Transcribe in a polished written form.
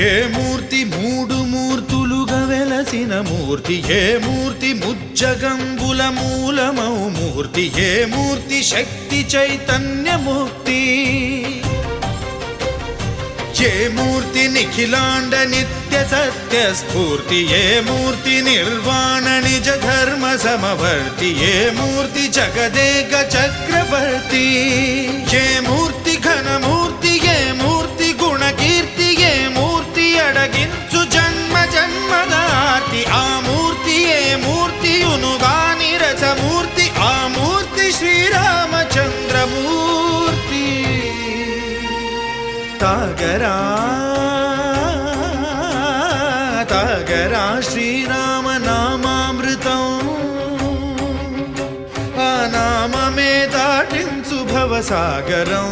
ఏ మూర్తి మూడు మూర్తులుగా వెలసిన మూర్తి, ఏ మూర్తి ముజ్జగంబుల మూలమౌ మూర్తి, ఏ మూర్తి శక్తి చైతన్యముక్తి, ఏ మూర్తి నిఖిలాండ నిత్య సత్య స్ఫూర్తి, ఏ మూర్తి నిర్వాణ నిజ ధర్మ సమవర్తి, ఏ మూర్తి జగదేక చక్రవర్తి, ఏ మూర్తి ఘనమూర్తి, ఏ మూర్తి గుణకీర్తి, ఏ మూర్తి అడగించు జన్మ జన్మదార్తి, ఆ మూర్తి ఏ మూర్తి ఉనుగాని రసమూర్తి, ఆ మూర్తి శ్రీరామచంద్రమూర్తి. తాగరా తాగరా శ్రీరామ నామామృతం, ఆ నామమే దాటించు భవసాగరం.